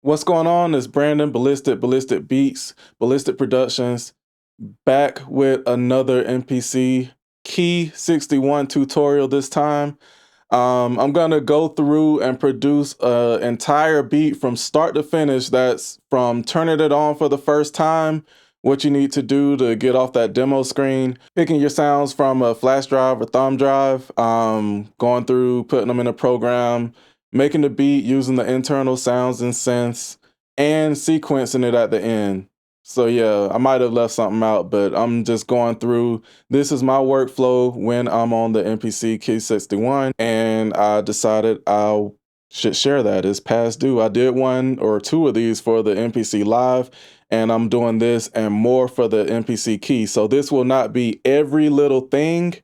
What's going on? It's Brandon, Ballistic Beats, Ballistic Productions, back with another MPC Key 61 tutorial this time. I'm gonna go through and produce an entire beat from start to finish. That's from turning it on for the first time, what you need to do to get off that demo screen, picking your sounds from a flash drive or thumb drive, going through, putting them in a program, making the beat using the internal sounds and synths, and sequencing it at the end. So yeah, I might have left something out, but I'm just going through. This is my workflow when I'm on the MPC Key 61, and I decided I should share that. It's past due. I did one or two of these for the MPC Live, and I'm doing this and more for the MPC Key. So this will not be every little thing,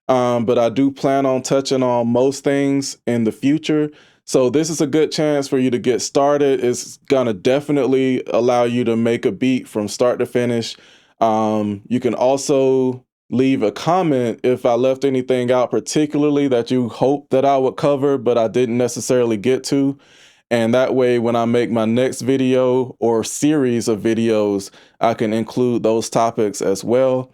but I do plan on touching on most things in the future. So this is a good chance for you to get started. It's gonna definitely allow you to make a beat from start to finish. You can also leave a comment if I left anything out particularly that you hope that I would cover, but I didn't necessarily get to. And that way, when I make my next video or series of videos, I can include those topics as well.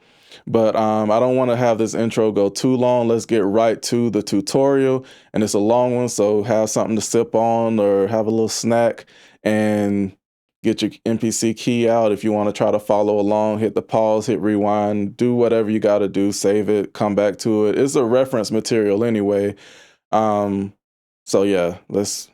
But I don't want to have this intro go too long. Let's get right to the tutorial. And it's a long one, so have something to sip on or have a little snack and get your MPC key out. If you want to try to follow along, hit the pause, hit rewind, do whatever you got to do, save it, come back to it. It's a reference material anyway. So yeah, let's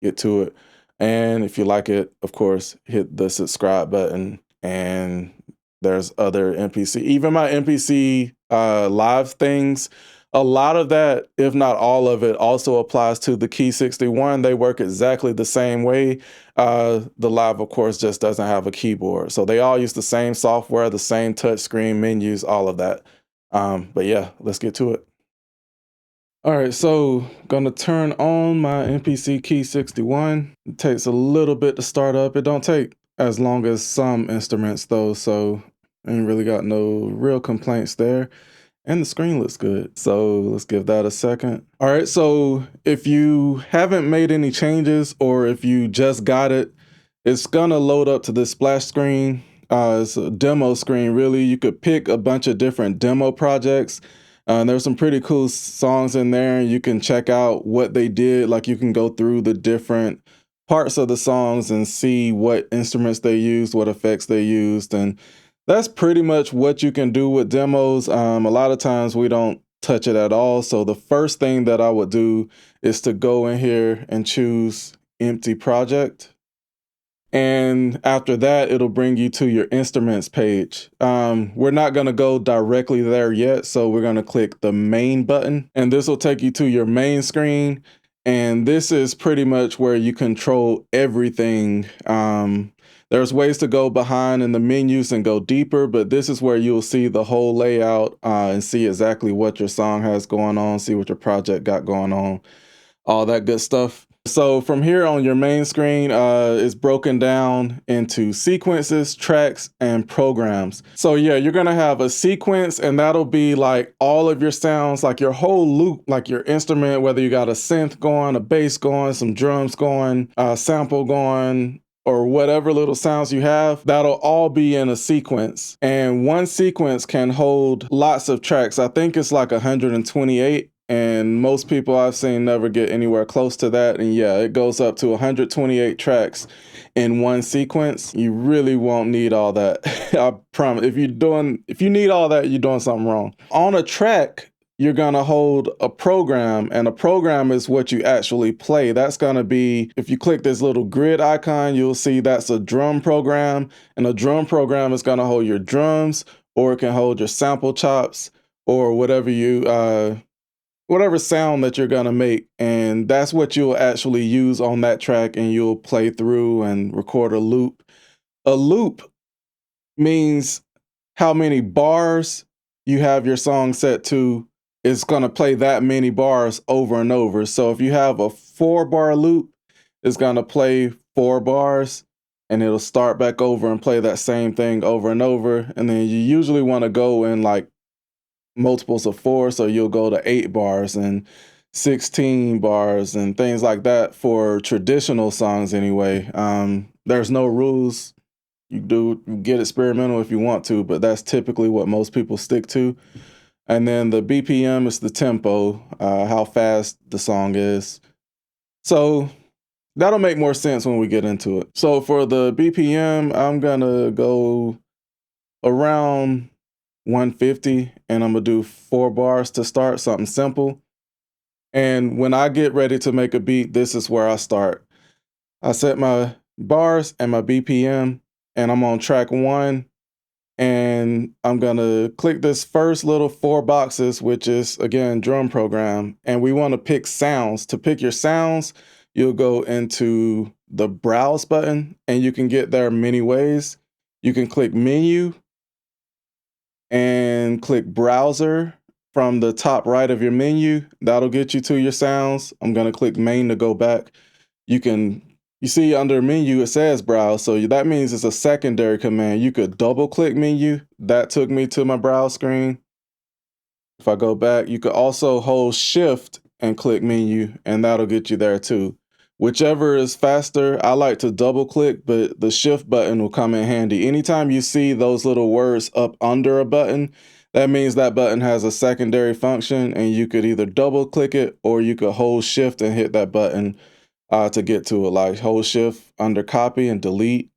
get to it. And if you like it, of course, hit the subscribe button. And there's other MPC, even my MPC live things. A lot of that, if not all of it, also applies to the Key 61. They work exactly the same way. The Live, of course, just doesn't have a keyboard. So they all use the same software, the same touchscreen menus, all of that. But yeah, let's get to it. All right, so gonna turn on my MPC Key 61. It takes a little bit to start up. It don't take as long as some instruments though, so I ain't really got no real complaints there. And the screen looks good, so let's give that a second. All right, so if you haven't made any changes or if you just got it, it's gonna load up to this splash screen. It's a demo screen, really. You could pick a bunch of different demo projects. There's some pretty cool songs in there. You can check out what they did. Like you can go through the different parts of the songs and see what instruments they used, what effects they used. And that's pretty much what you can do with demos. A lot of times we don't touch it at all. So the first thing that I would do is to go in here and choose empty project. And after that, it'll bring you to your instruments page. We're not going to go directly there yet, so we're going to click the main button, and this will take you to your main screen. And this is pretty much where you control everything. There's ways to go behind in the menus and go deeper, but this is where you'll see the whole layout and see exactly what your song has going on, see what your project got going on, all that good stuff. So from here on your main screen, it's broken down into sequences, tracks, and programs. So yeah, you're gonna have a sequence, and that'll be like all of your sounds, like your whole loop, like your instrument, whether you got a synth going, a bass going, some drums going, a sample going, or whatever little sounds you have, that'll all be in a sequence. And one sequence can hold lots of tracks. I think it's like 128. And most people I've seen never get anywhere close to that. And yeah, it goes up to 128 tracks in one sequence. You really won't need all that. I promise. If you need all that, you're doing something wrong. On a track, you're gonna hold a program, and a program is what you actually play. That's gonna be, if you click this little grid icon, you'll see that's a drum program, and a drum program is gonna hold your drums, or it can hold your sample chops, or whatever whatever sound that you're gonna make, and that's what you'll actually use on that track, and you'll play through and record a loop. A loop means how many bars you have your song set to. It's gonna play that many bars over and over. So if you have a 4-bar loop, it's gonna play 4 bars, and it'll start back over and play that same thing over and over. And then you usually wanna go in like multiples of 4, so you'll go to 8 bars, and 16 bars and things like that for traditional songs anyway. There's no rules. You get experimental if you want to, but that's typically what most people stick to. And then the BPM is the tempo, how fast the song is. So that'll make more sense when we get into it. So for the BPM, I'm gonna go around 150 and I'm gonna do 4 bars to start, something simple. And when I get ready to make a beat, this is where I start. I set my bars and my BPM, and I'm on track 1. And I'm gonna click this first little 4 boxes, which is again drum program. And we want to pick sounds. To pick your sounds, you'll go into the browse button, and you can get there many ways. You can click menu and click browser from the top right of your menu. That'll get you to your sounds. I'm gonna click main to go back. You see under menu, it says browse. So that means it's a secondary command. You could double click menu. That took me to my browse screen. If I go back, you could also hold shift and click menu, and that'll get you there too. Whichever is faster. I like to double click, but the shift button will come in handy. Anytime you see those little words up under a button, that means that button has a secondary function, and you could either double click it or you could hold shift and hit that button to get to it. Like hold shift under copy and delete.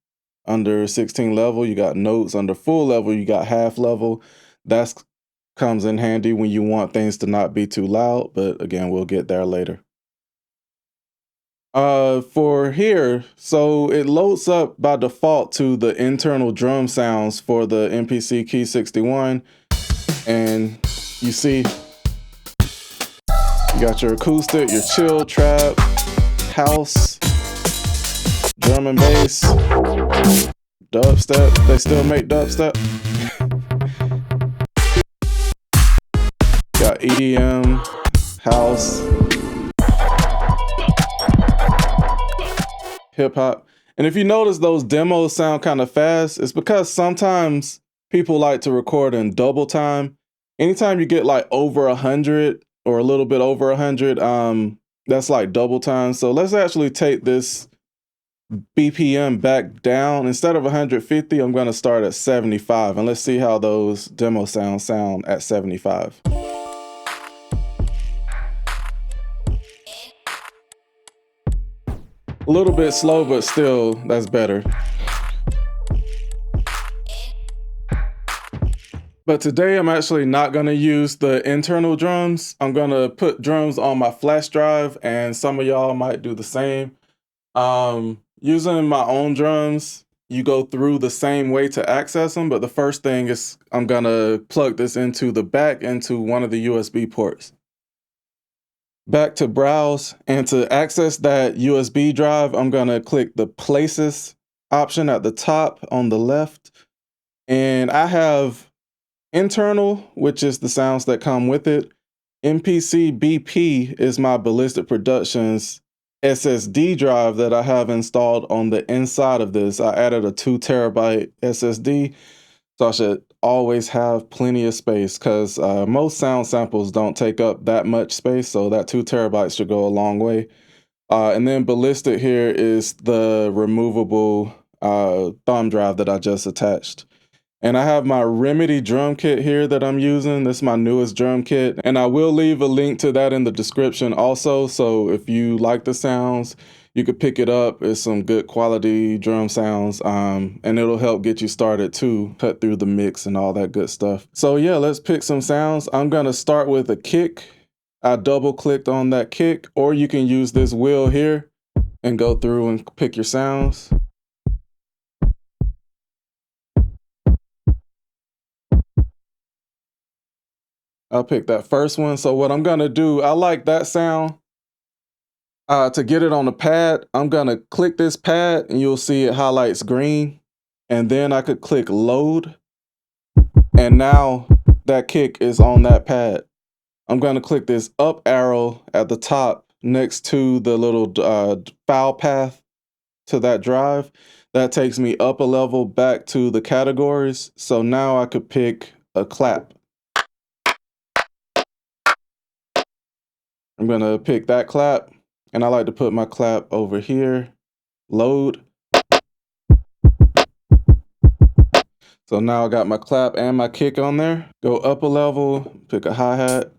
Under 16 level, you got notes. Under full level, you got half level. That's comes in handy when you want things to not be too loud, but again, we'll get there later. For here, so it loads up by default to the internal drum sounds for the MPC Key 61. And you see, you got your acoustic, your chill, trap, house, drum and bass, dubstep. They still make dubstep. Got EDM, house, hip hop. And if you notice those demos sound kind of fast, it's because sometimes people like to record in double time. Anytime you get like over 100 or a little bit over 100, that's like double time. So let's actually take this BPM back down. Instead of 150, I'm going to start at 75, and let's see how those demo sounds sound at 75. A little bit slow, but still, that's better. But today I'm actually not going to use the internal drums. I'm going to put drums on my flash drive, and some of y'all might do the same. Using my own drums, you go through the same way to access them, but the first thing is I'm going to plug this into the back into one of the USB ports. Back to browse, and to access that USB drive, I'm going to click the places option at the top on the left. And I have internal, which is the sounds that come with it. MPC BP is my BLysticProductions SSD drive that I have installed on the inside of this. I added a 2 terabyte SSD, so I should always have plenty of space because most sound samples don't take up that much space, so that 2 terabytes should go a long way. And then Ballistic here is the removable thumb drive that I just attached. And I have my Remedy drum kit here that I'm using. This is my newest drum kit. And I will leave a link to that in the description also. So if you like the sounds, you could pick it up. It's some good quality drum sounds. And it'll help get you started too. Cut through the mix and all that good stuff. So yeah, let's pick some sounds. I'm gonna start with a kick. I double clicked on that kick, or you can use this wheel here and go through and pick your sounds. I'll pick that first one. So what I'm gonna do, I like that sound. To get it on the pad, I'm gonna click this pad and you'll see it highlights green. And then I could click load. And now that kick is on that pad. I'm gonna click this up arrow at the top next to the little file path to that drive. That takes me up a level back to the categories. So now I could pick a clap. I'm gonna pick that clap, and I like to put my clap over here, load. So now I got my clap and my kick on there. Go up a level, pick a hi-hat.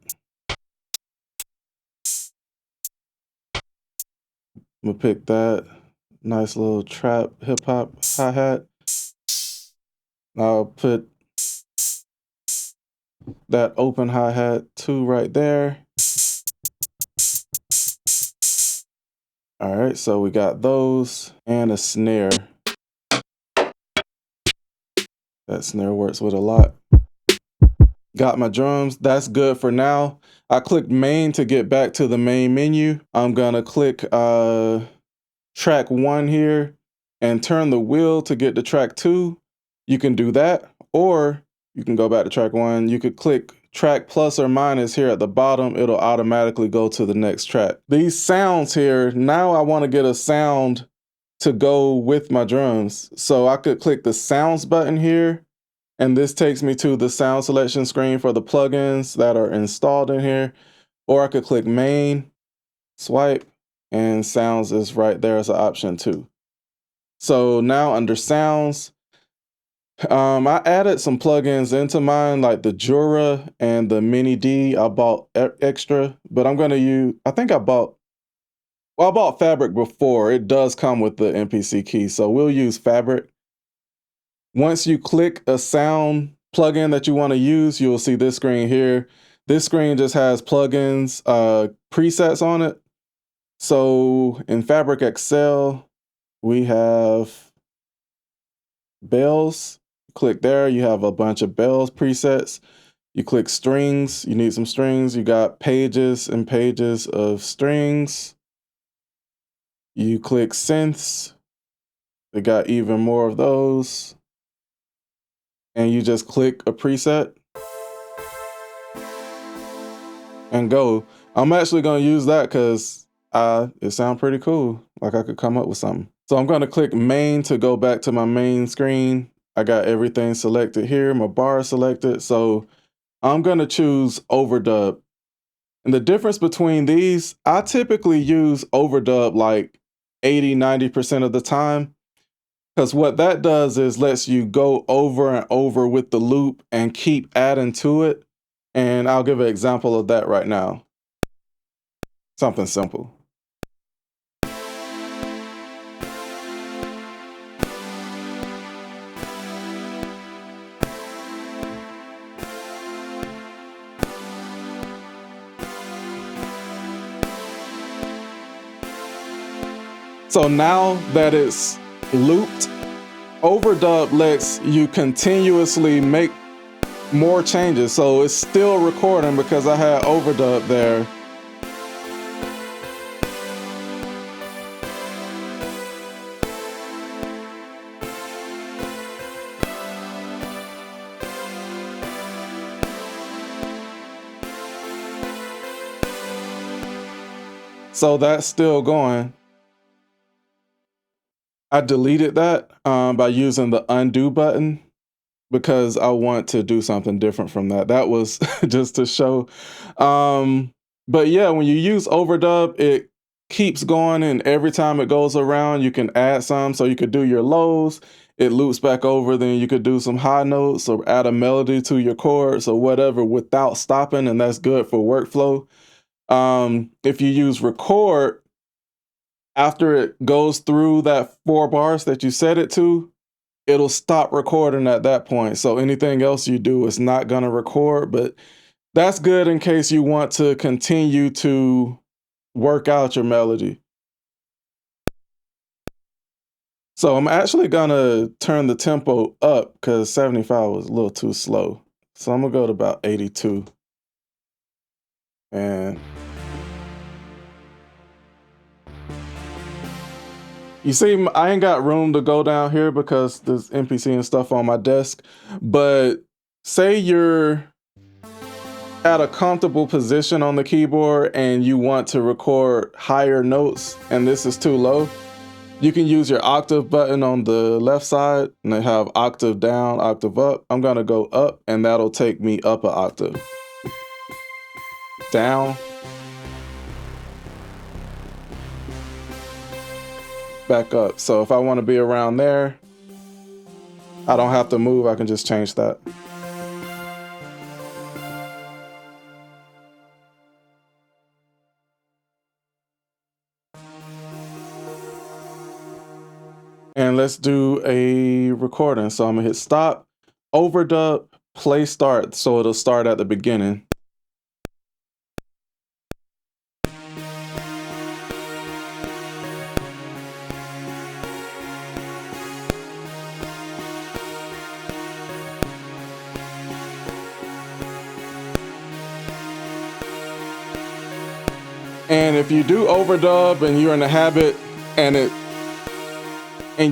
I'm gonna pick that nice little trap hip hop hi-hat. I'll put that open hi-hat too right there. All right, so we got those and a snare. That snare works with a lot. Got my drums, that's good for now. I clicked main to get back to the main menu. I'm gonna click track 1 here and turn the wheel to get to track 2. You can do that, or you can go back to track 1. You could click track plus or minus here at the bottom. It'll automatically go to the next track. These sounds here, now I want to get a sound to go with my drums. So I could click the sounds button here, and this takes me to the sound selection screen for the plugins that are installed in here. Or I could click main, swipe, and sounds is right there as an option too. So now under sounds, I added some plugins into mine, like the Jura and the Mini D. I bought extra, but I'm gonna use, I bought Fabric before. It does come with the MPC key, so we'll use Fabric. Once you click a sound plugin that you want to use, you'll see this screen here. This screen just has plugins, presets on it. So in Fabric Excel, we have bells. Click there, you have a bunch of bells presets. You click strings, you need some strings. You got pages and pages of strings. You click synths, they got even more of those. And you just click a preset and go. I'm actually gonna use that because it sounds pretty cool. Like I could come up with something. So I'm gonna click main to go back to my main screen. I got everything selected here, my bar selected. So I'm gonna choose overdub. And the difference between these, I typically use overdub like 80–90% of the time. Because what that does is lets you go over and over with the loop and keep adding to it. And I'll give an example of that right now. Something simple. So now that it's looped, overdub lets you continuously make more changes. So it's still recording because I had overdub there. So that's still going. I deleted that by using the undo button because I want to do something different from that. That was just to show. But yeah, when you use overdub, it keeps going, and every time it goes around, you can add some. So you could do your lows, it loops back over, then you could do some high notes or add a melody to your chords or whatever without stopping, and that's good for workflow. If you use record, after it goes through that 4 bars that you set it to, it'll stop recording at that point. So anything else you do is not gonna record, but that's good in case you want to continue to work out your melody. So I'm actually gonna turn the tempo up because 75 was a little too slow. So I'm gonna go to about 82. And you see, I ain't got room to go down here because there's MPC and stuff on my desk. But say you're at a comfortable position on the keyboard and you want to record higher notes and this is too low, you can use your octave button on the left side and they have octave down, octave up. I'm gonna go up and that'll take me up an octave. Down, back up. So if I want to be around there, I don't have to move. I can just change that. And let's do a recording. So I'm gonna hit stop, overdub, play start. So it'll start at the beginning. And if you do overdub and you're in the habit and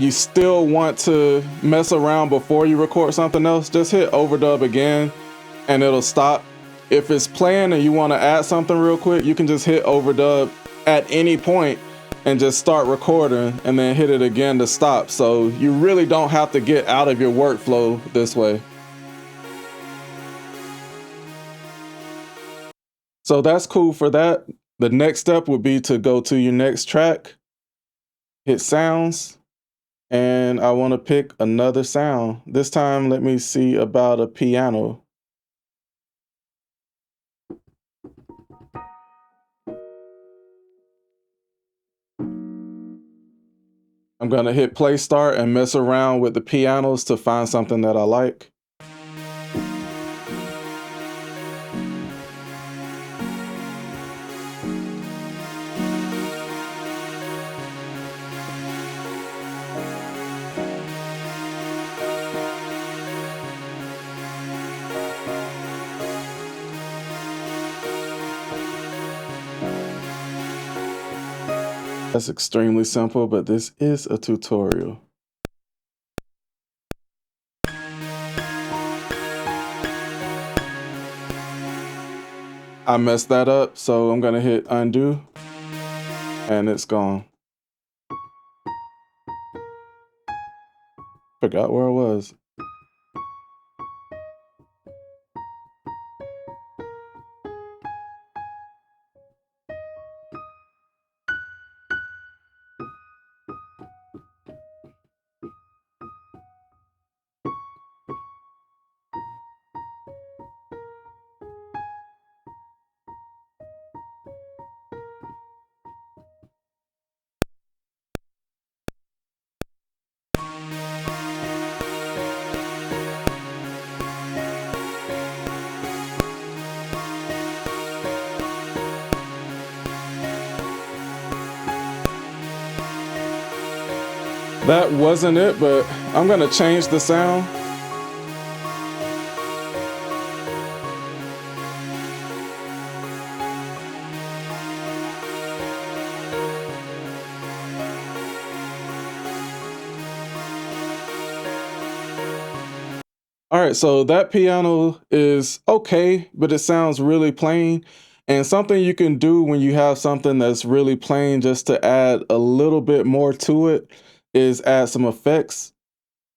you still want to mess around before you record something else, just hit overdub again and it'll stop. If it's playing and you want to add something real quick, you can just hit overdub at any point and just start recording and then hit it again to stop. So you really don't have to get out of your workflow this way. So that's cool for that. The next step would be to go to your next track, hit sounds, and I want to pick another sound. This time, let me see about a piano. I'm going to hit play start and mess around with the pianos to find something that I like. That's extremely simple, but this is a tutorial. I messed that up, so I'm gonna hit undo, and it's gone. Forgot where I was. That wasn't it, but I'm gonna change the sound. All right, so that piano is okay, but it sounds really plain. And something you can do when you have something that's really plain just to add a little bit more to it is add some effects.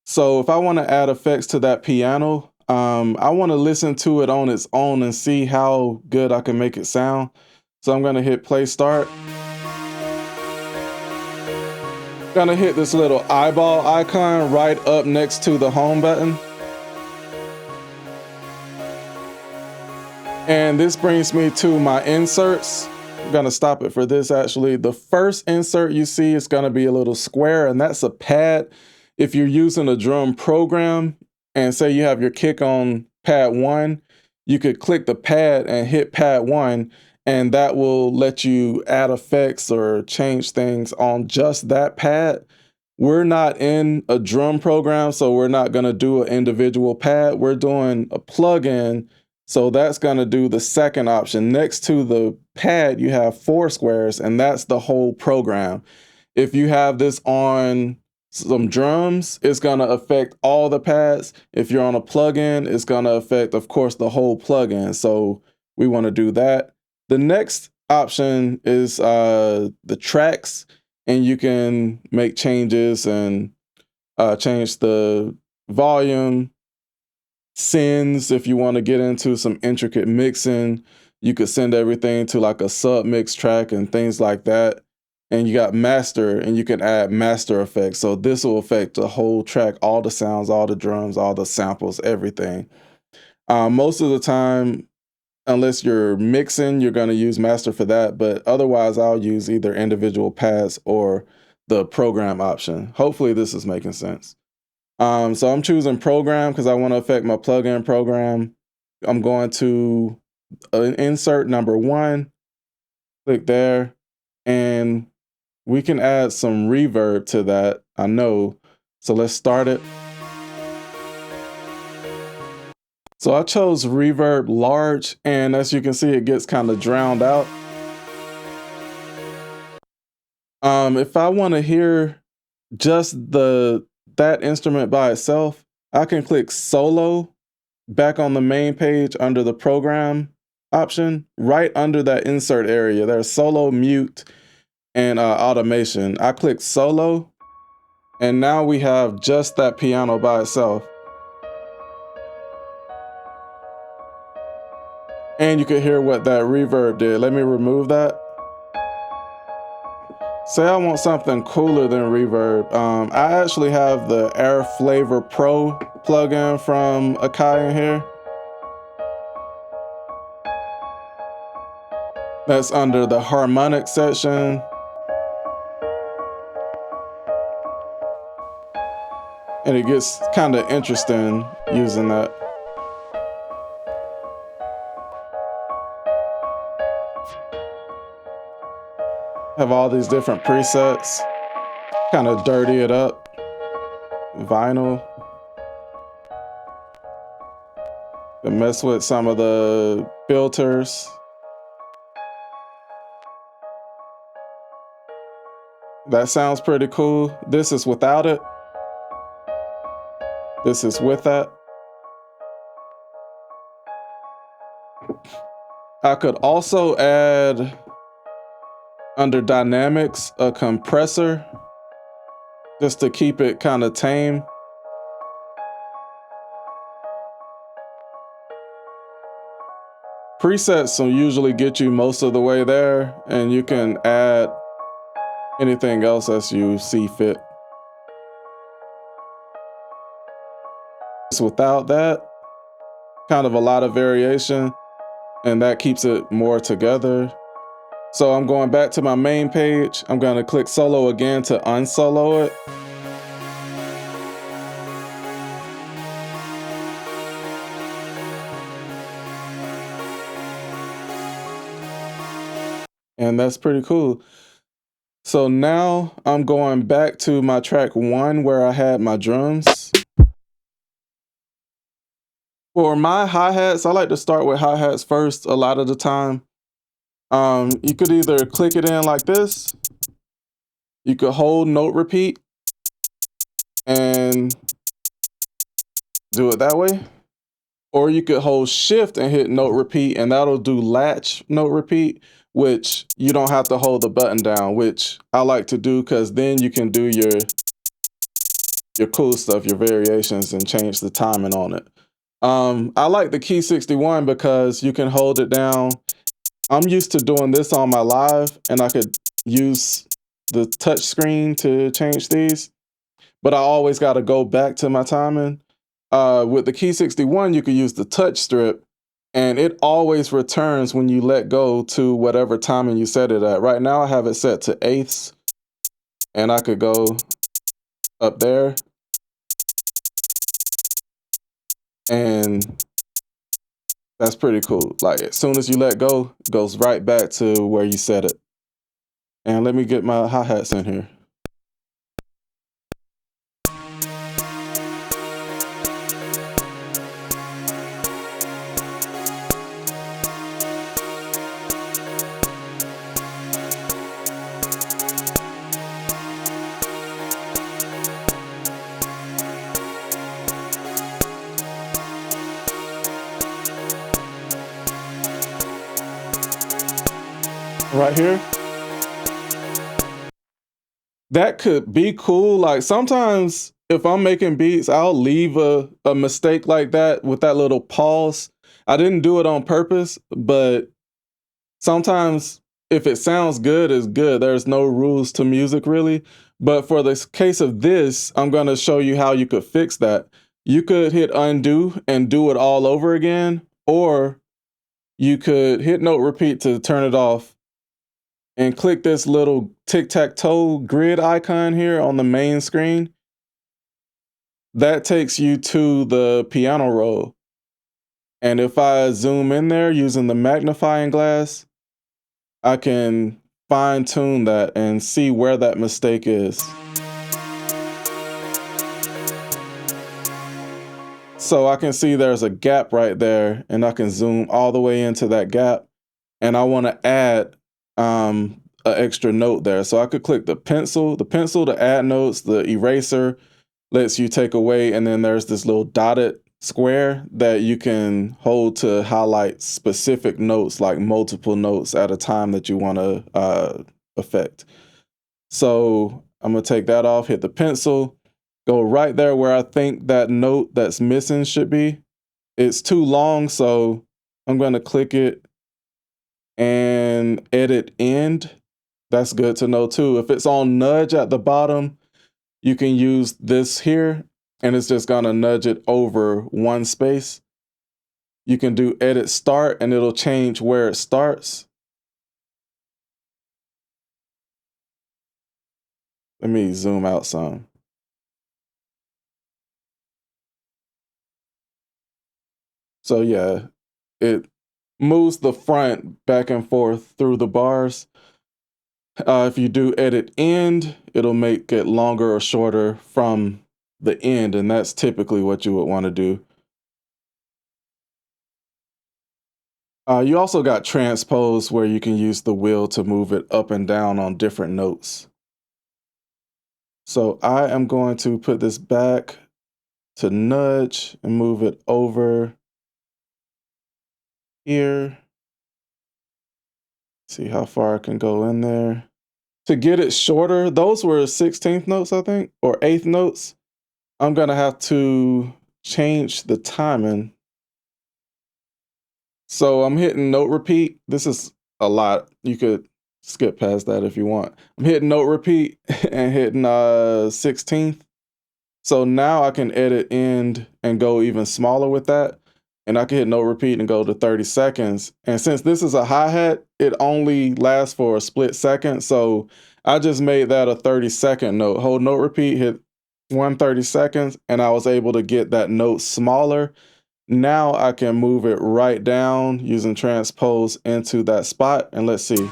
So if I want to add effects to that piano, I want to listen to it on its own and see how good I can make it sound. So I'm going to hit play start. Gonna hit this little eyeball icon right up next to the home button. And this brings me to my inserts. I'm gonna stop it for this actually. The first insert you see is gonna be a little square, and that's a pad. If you're using a drum program and say you have your kick on pad 1, you could click the pad and hit pad 1, and that will let you add effects or change things on just that pad. We're not in a drum program, so we're not gonna do an individual pad. We're doing a plugin. So that's going to do the second option. Next to the pad, you have 4 squares, and that's the whole program. If you have this on some drums, it's going to affect all the pads. If you're on a plugin, it's going to affect, of course, the whole plugin. So we want to do that. The next option is the tracks, and you can make changes and change the volume, sends. If you want to get into some intricate mixing, you could send everything to like a sub mix track and things like that. and you got master, and you can add master effects. So this will affect the whole track, all the sounds, all the drums, all the samples, everything. Most of the time, unless you're mixing, you're going to use master for that. But otherwise, I'll use either individual pads or the program option. Hopefully this is making sense. So I'm choosing program because I want to affect my plugin program. I'm going to insert number 1, click there, and we can add some reverb to that, I know. So let's start it. So I chose reverb large, and as you can see, it gets kind of drowned out. If I want to hear just that instrument by itself, I can click solo back on the main page under the program option, right under that insert area. There's solo, mute, and automation. I click solo, and now we have just that piano by itself. And you can hear what that reverb did. Let me remove that. Say I want something cooler than reverb. I actually have the Air Flavor Pro plugin from Akai in here. That's under the harmonic section. And it gets kind of interesting using that. Have all these different presets, kind of dirty it up, vinyl, and mess with some of the filters. That sounds pretty cool. This is without it. This is with that. I could also add, under dynamics, a compressor, just to keep it kind of tame. Presets will usually get you most of the way there, and you can add anything else as you see fit. Without that, kind of a lot of variation, and that keeps it more together. So I'm going back to my main page. I'm going to click solo again to unsolo it. And that's pretty cool. So now I'm going back to my track 1 where I had my drums. For my hi-hats, I like to start with hi-hats first a lot of the time. You could either click it in like this, you could hold note repeat and do it that way, or you could hold shift and hit note repeat, and that'll do latch note repeat, which you don't have to hold the button down, which I like to do because then you can do your cool stuff, your variations, and change the timing on it. I like the Key 61 because you can hold it down. I'm used to doing this on my live, and I could use the touch screen to change these, but I always got to go back to my timing. With the Key 61, you could use the touch strip, and it always returns when you let go to whatever timing you set it at. Right now, I have it set to eighths, and I could go up there, and that's pretty cool. Like, as soon as you let go, it goes right back to where you set it. And let me get my hi-hats in here. Right here. That could be cool. Like, sometimes if I'm making beats, I'll leave a mistake like that with that little pause. I didn't do it on purpose, but sometimes if it sounds good, it's good. There's no rules to music really. But for the case of this, I'm going to show you how you could fix that. You could hit undo and do it all over again, or you could hit note repeat to turn it off and click this little tic-tac-toe grid icon here on the main screen. That takes you to the piano roll. And if I zoom in there using the magnifying glass, I can fine tune that and see where that mistake is. So I can see there's a gap right there, and I can zoom all the way into that gap. And I want to add an extra note there. So I could click the pencil to add notes, the eraser lets you take away, and then there's this little dotted square that you can hold to highlight specific notes, like multiple notes at a time that you want to affect. So I'm gonna take that off, hit the pencil, go right there where I think that note that's missing should be. It's too long, so I'm gonna click it and edit end. That's good to know too. If it's on nudge at the bottom, you can use this here and it's just gonna nudge it over one space. You can do edit start and it'll change where it starts. Let me zoom out some. So yeah, it moves the front back and forth through the bars. If you do edit end, it'll make it longer or shorter from the end, and that's typically what you would want to do. You also got transpose where you can use the wheel to move it up and down on different notes. So I am going to put this back to nudge and move it over here. See how far I can go in there. To get it shorter, those were 16th notes, I think, or 8th notes. I'm gonna have to change the timing. So I'm hitting note repeat. This is a lot. You could skip past that if you want. I'm hitting note repeat and hitting 16th. So now I can edit end and go even smaller with that. And I can hit note repeat and go to 30 seconds. And since this is a hi-hat, it only lasts for a split second. So I just made that a 30-second note. Hold note repeat, hit 130 seconds, and I was able to get that note smaller. Now I can move it right down using transpose into that spot. And let's see.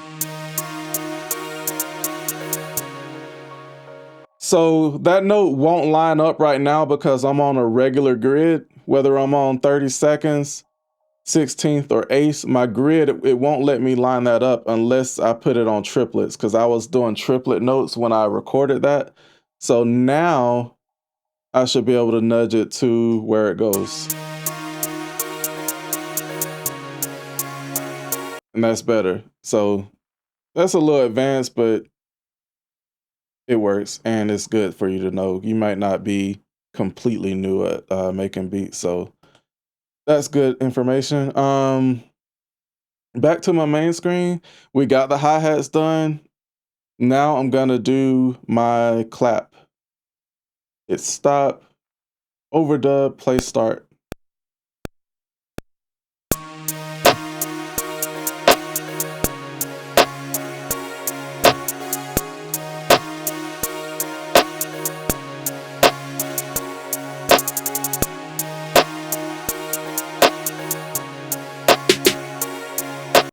So that note won't line up right now because I'm on a regular grid, whether I'm on 30 seconds, 16th or 8th, my grid, it won't let me line that up unless I put it on triplets because I was doing triplet notes when I recorded that. So now I should be able to nudge it to where it goes. And that's better. So that's a little advanced, but it works and it's good for you to know. You might not be completely new at making beats, so that's good information. Back to my main screen, we got the hi-hats done. Now I'm gonna do my clap. Hit stop, overdub, play start.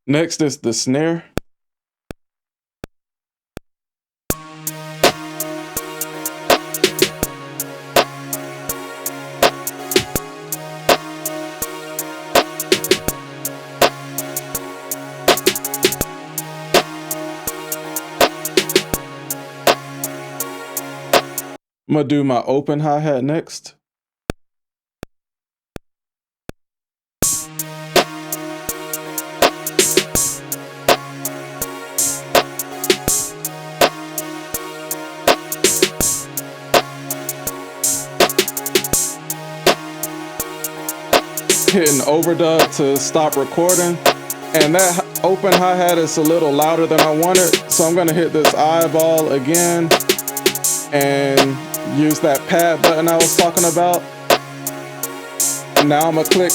Next is the snare. I'm gonna do my open hi-hat next. Hitting overdub to stop recording, and that open hi-hat is a little louder than I wanted, so I'm gonna hit this eyeball again and use that pad button I was talking about. And now I'm gonna click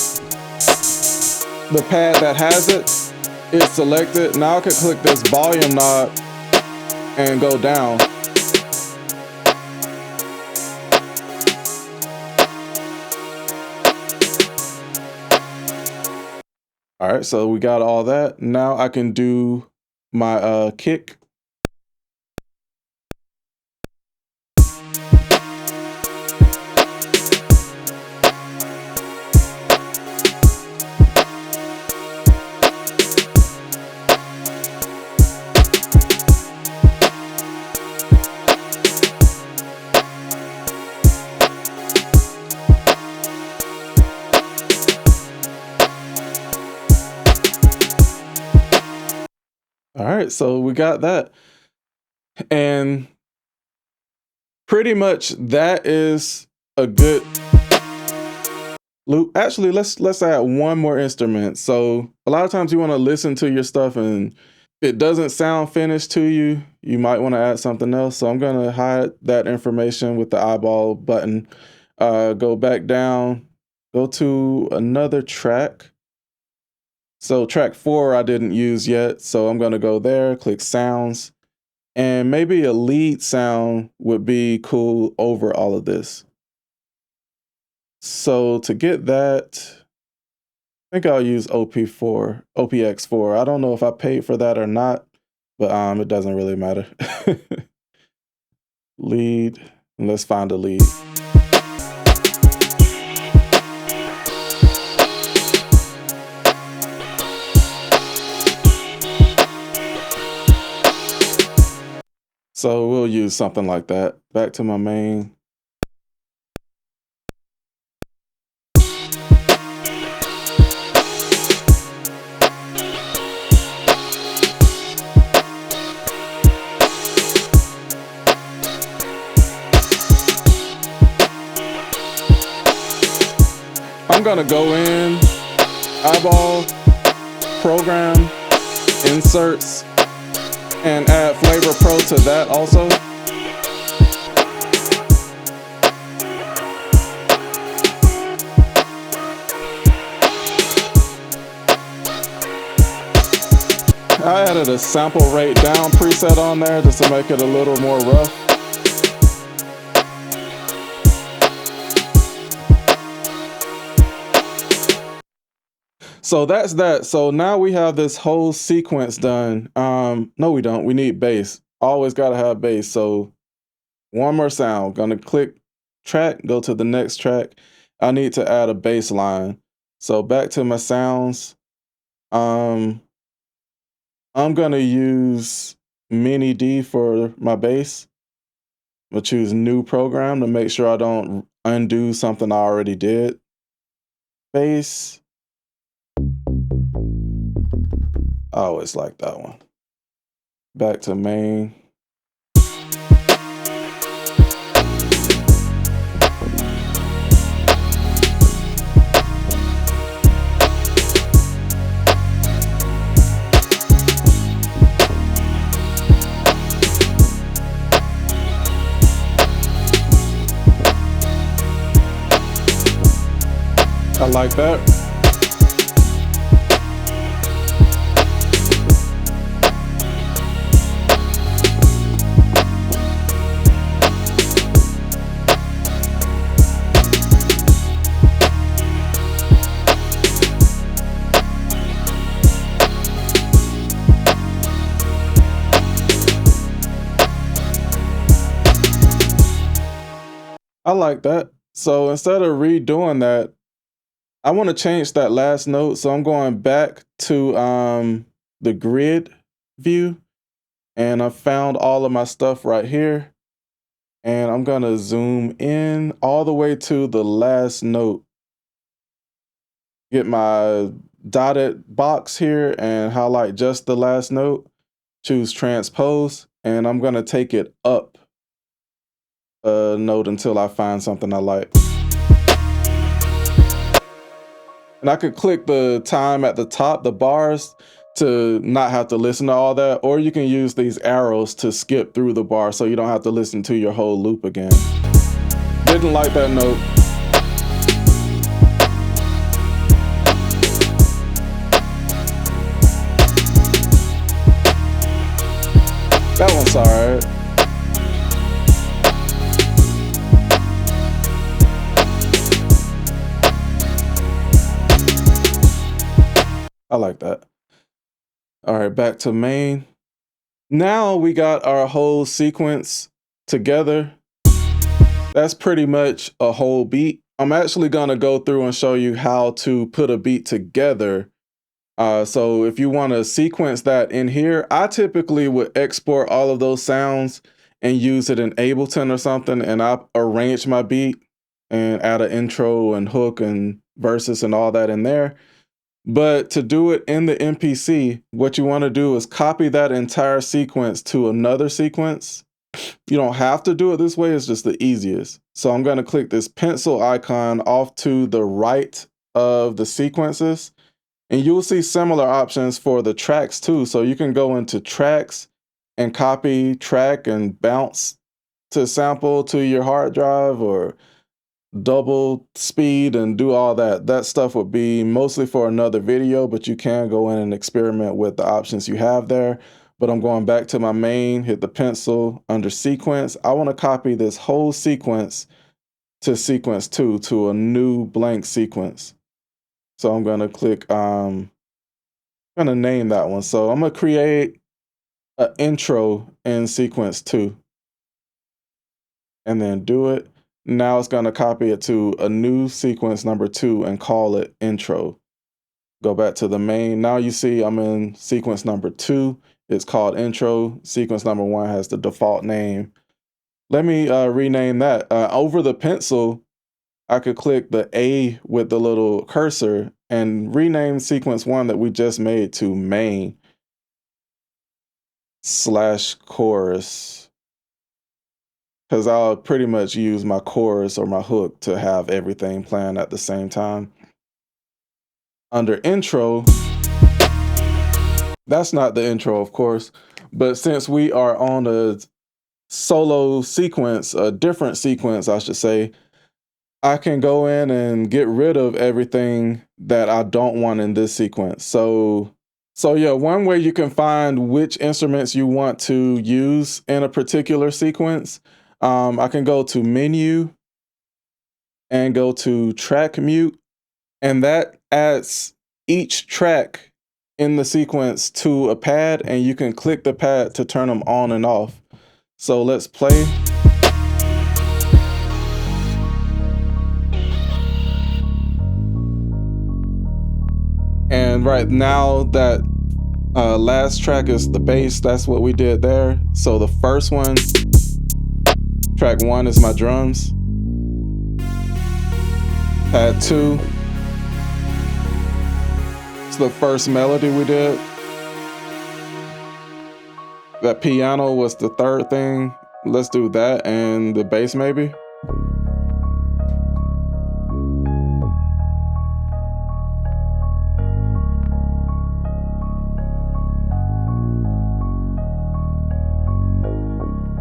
the pad that has it. It's selected. Now I can click this volume knob and go down. All right, so we got all that. Now I can do my kick. All right, so we got that. And pretty much that is a good loop. Actually, let's add one more instrument. So a lot of times you want to listen to your stuff and it doesn't sound finished to you. You might want to add something else. So I'm gonna hide that information with the eyeball button. Go back down, go to another track. So track 4 I didn't use yet. So I'm gonna go there, click sounds. And maybe a lead sound would be cool over all of this. So to get that, I think I'll use OPX4. I don't know if I paid for that or not, but it doesn't really matter. Lead, and let's find a lead. So we'll use something like that. Back to my main. I'm gonna go in, eyeball, program, inserts, and add Flavor Pro to that also. I added a sample rate down preset on there just to make it a little more rough. So that's that. So now we have this whole sequence done. No, we don't. We need bass. Always got to have bass. So one more sound. Gonna click track, go to the next track. I need to add a bass line. So back to my sounds. I'm gonna use Mini D for my bass. I'm gonna choose new program to make sure I don't undo something I already did. Bass. I always like that one. Back to main. I like that. I like that. So instead of redoing that, I want to change that last note. So I'm going back to the grid view, and I found all of my stuff right here. And I'm gonna zoom in all the way to the last note. Get my dotted box here and highlight just the last note. Choose transpose, and I'm gonna take it up a note until I find something I like. And I could click the time at the top, the bars, to not have to listen to all that, or you can use these arrows to skip through the bar so you don't have to listen to your whole loop again. Didn't like that note. That one's alright. I like that. All right, back to main. Now we got our whole sequence together. That's pretty much a whole beat. I'm actually gonna go through and show you how to put a beat together. So if you want to sequence that in here, I typically would export all of those sounds and use it in Ableton or something, and I arrange my beat and add an intro and hook and verses and all that in there. But to do it in the MPC, what you want to do is copy that entire sequence to another sequence. You don't have to do it this way, it's just the easiest. So I'm going to click this pencil icon off to the right of the sequences, and you'll see similar options for the tracks too. So you can go into tracks and copy track and bounce to sample to your hard drive, or double speed and do all that. That stuff would be mostly for another video, but you can go in and experiment with the options you have there. But I'm going back to my main, hit the pencil under sequence. I want to copy this whole sequence to sequence 2, to a new blank sequence. So I'm going to click, I'm going to name that one. So I'm going to create an intro in sequence 2 and then do it. Now it's going to copy it to a new sequence number 2 and call it intro. Go back to the main. Now you see I'm in sequence number 2. It's called intro. Sequence number 1 has the default name. Let me rename that. Over the pencil, I could click the A with the little cursor and rename sequence 1 that we just made to main / chorus. Because I'll pretty much use my chorus or my hook to have everything playing at the same time. Under intro, that's not the intro, of course, but since we are on a solo sequence, a different sequence, I should say, I can go in and get rid of everything that I don't want in this sequence. So yeah, one way you can find which instruments you want to use in a particular sequence, I can go to menu and go to track mute, and that adds each track in the sequence to a pad, and you can click the pad to turn them on and off. So let's play. And right now that last track is the bass. That's what we did there. So the first one, track 1, is my drums. Pad 2, it's the first melody we did. That piano was the third thing. Let's do that, and the bass maybe.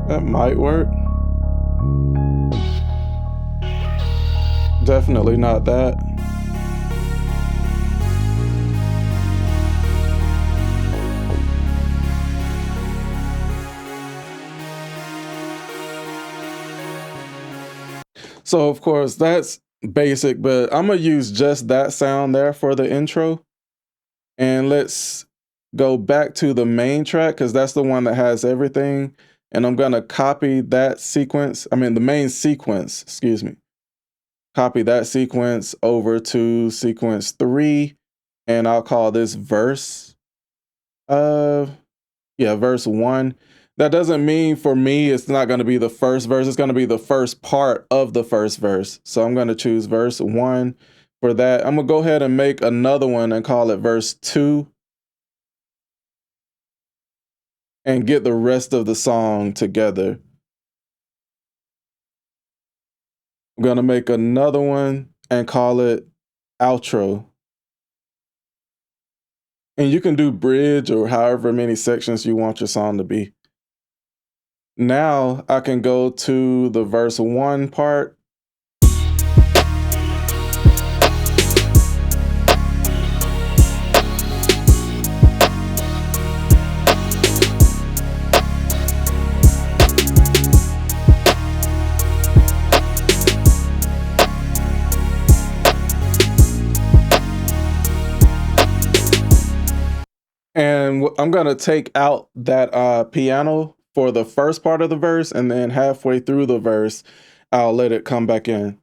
That might work. Definitely not that. So of course that's basic, but I'm gonna use just that sound there for the intro. And let's go back to the main track, because that's the one that has everything. And I'm gonna copy that sequence, the main sequence, excuse me. Copy that sequence over to sequence 3, and I'll call this verse. Verse 1. That doesn't mean for me it's not going to be the first verse, it's going to be the first part of the first verse. So I'm going to choose verse 1 for that. I'm going to go ahead and make another one and call it verse 2 and get the rest of the song together. I'm going to make another one and call it outro. And you can do bridge or however many sections you want your song to be. Now I can go to the verse 1 part. And I'm going to take out that piano for the first part of the verse, and then halfway through the verse, I'll let it come back in.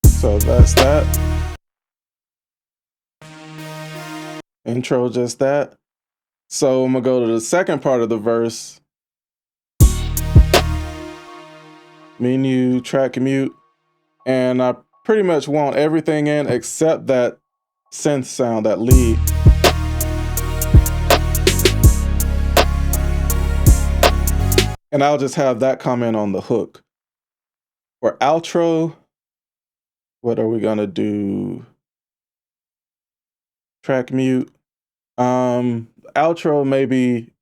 So that's that. Intro, just that. So I'm going to go to the second part of the verse. Menu, track mute. And I pretty much want everything in except that synth sound, that lead. And I'll just have that comment on the hook. For outro, what are we gonna do? Track mute. Outro, maybe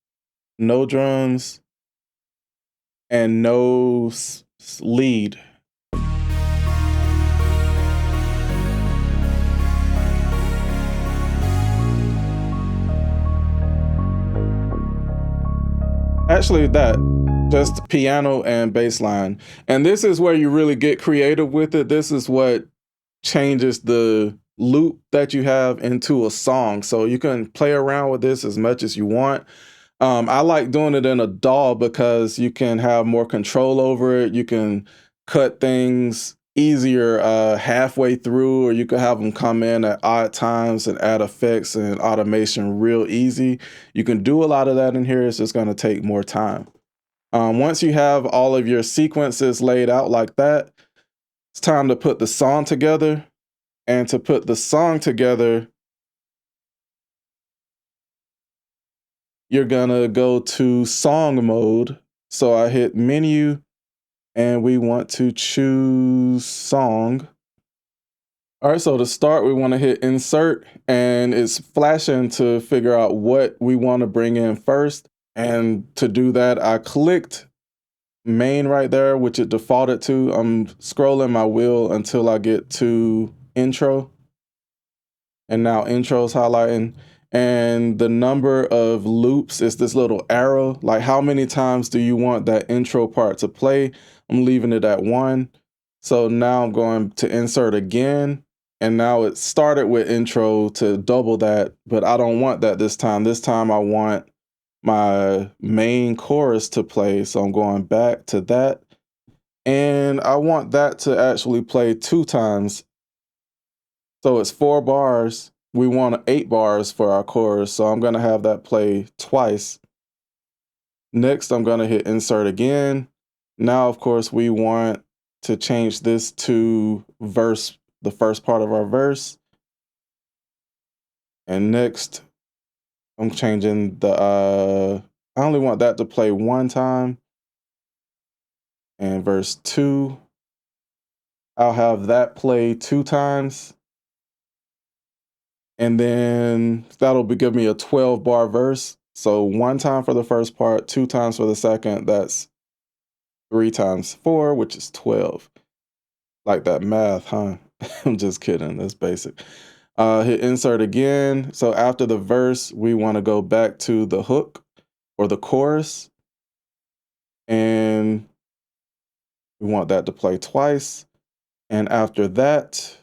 no drums and no lead. Actually, that. Just piano and bass line. And this is where you really get creative with it. This is what changes the loop that you have into a song. So you can play around with this as much as you want. I like doing it in a DAW because you can have more control over it. You can cut things easier halfway through, or you can have them come in at odd times and add effects and automation real easy. You can do a lot of that in here. It's just going to take more time. Once you have all of your sequences laid out like that, it's time to put the song together. And to put the song together, you're gonna go to song mode. So I hit menu and we want to choose song. All right, so to start, we want to hit insert, and it's flashing to figure out what we want to bring in first. And to do that, I clicked main right there, which it defaulted to. I'm scrolling my wheel until I get to intro. And now intro's highlighting. And the number of loops is this little arrow. Like, how many times do you want that intro part to play? I'm leaving it at 1. So now I'm going to insert again. And now it started with intro to double that, but I don't want that this time. This time I want my main chorus to play. So I'm going back to that. And I want that to actually play 2 times. So it's 4 bars. We want 8 bars for our chorus. So I'm going to have that play twice. Next, I'm going to hit insert again. Now, of course, we want to change this to verse, the first part of our verse. And next, I'm changing the, I only want that to play 1 time. And verse 2, I'll have that play 2 times. And then that'll give me a 12 bar verse. So 1 time for the first part, 2 times for the second. That's 3 times 4, which is 12. Like that math, huh? I'm just kidding. That's basic. Hit insert again. So after the verse, we want to go back to the hook or the chorus. And we want that to play twice. And after that,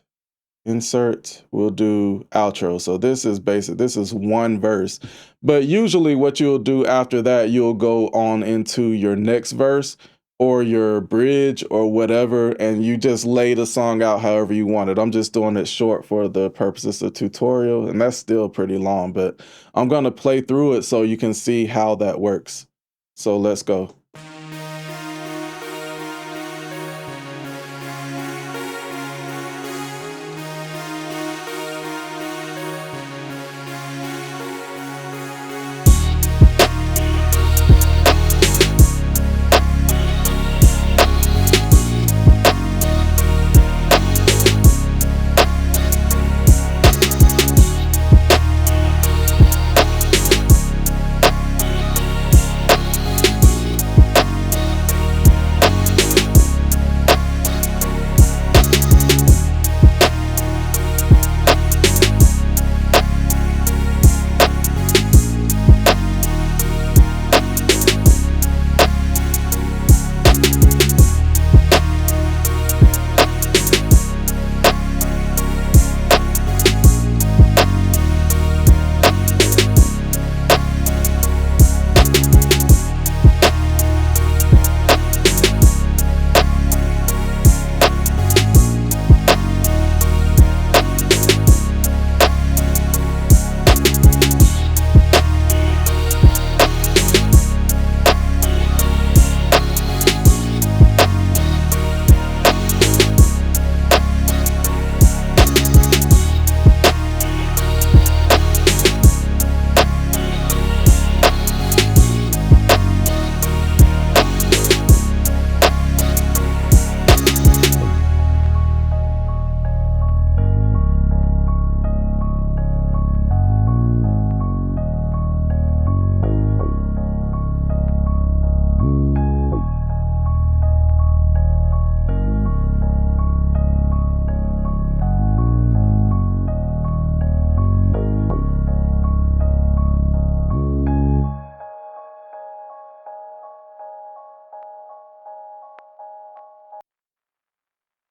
insert, we'll do outro. So this is basic. This is 1 verse. But usually what you'll do after that, you'll go on into your next verse or your bridge or whatever, and you just lay the song out however you want it. I'm just doing it short for the purposes of tutorial, and that's still pretty long, but I'm going to play through it so you can see how that works. So let's go.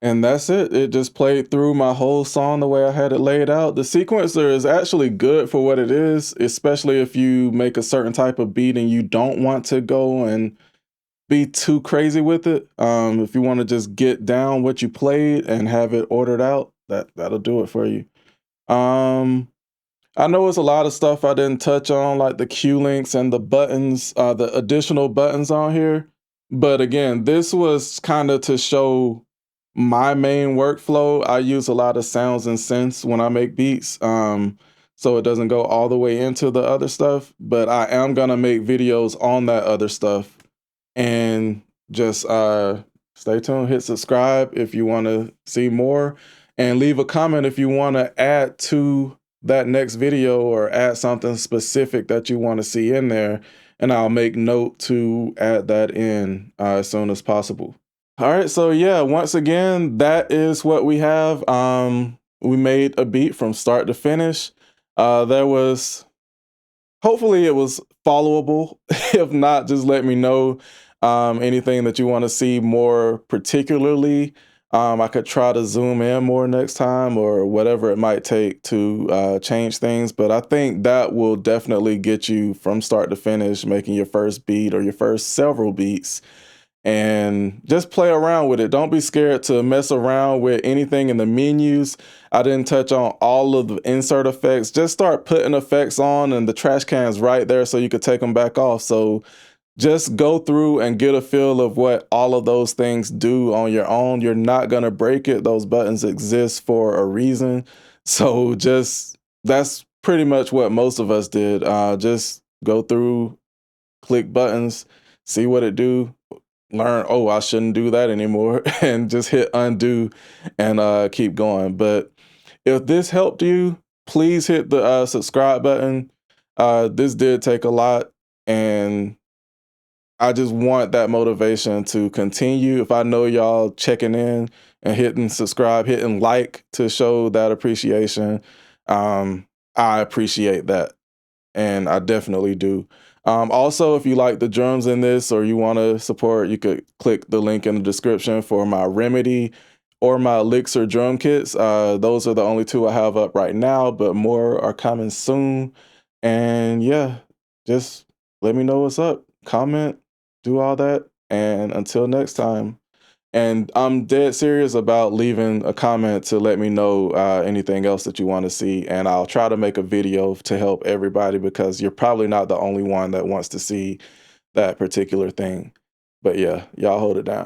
And that's it. It just played through my whole song the way I had it laid out. The sequencer is actually good for what it is, especially if you make a certain type of beat and you don't want to go and be too crazy with it. If you want to just get down what you played and have it ordered out, that'll do it for you. Um, I know it's a lot of stuff I didn't touch on, like the Q links and the buttons, the additional buttons on here. But again, this was kind of to show my main workflow. I use a lot of sounds and synths when I make beats. So it doesn't go all the way into the other stuff, but I am gonna make videos on that other stuff. And just stay tuned, hit subscribe if you want to see more, and leave a comment if you want to add to that next video or add something specific that you want to see in there, and I'll make note to add that in as soon as possible. All right, so yeah, once again, that is what we have. We made a beat from start to finish. There was Hopefully it was followable. If not, just let me know anything that you want to see more particularly. I could try to zoom in more next time or whatever it might take to change things. But I think that will definitely get you from start to finish making your first beat or your first several beats, and just play around with it. Don't be scared to mess around with anything in the menus. I didn't touch on all of the insert effects. Just start putting effects on, and the trash can's right there so you could take them back off. So just go through and get a feel of what all of those things do on your own. You're not going to break it. Those buttons exist for a reason. So just that's pretty much what most of us did. Just go through, click buttons, see what it do, learn, oh, I shouldn't do that anymore, and just hit undo and keep going. But if this helped you, please hit the subscribe button. This did take a lot, and I just want that motivation to continue. If I know y'all checking in and hitting subscribe, hitting like to show that appreciation, I appreciate that, and I definitely do. Also, if you like the drums in this or you want to support, you could click the link in the description for my Remedy or my Elixir drum kits. Those are the only two I have up right now, but more are coming soon. And yeah, just let me know what's up. Comment, do all that. And until next time. And I'm dead serious about leaving a comment to let me know anything else that you want to see. And I'll try to make a video to help everybody, because you're probably not the only one that wants to see that particular thing. But yeah, y'all hold it down.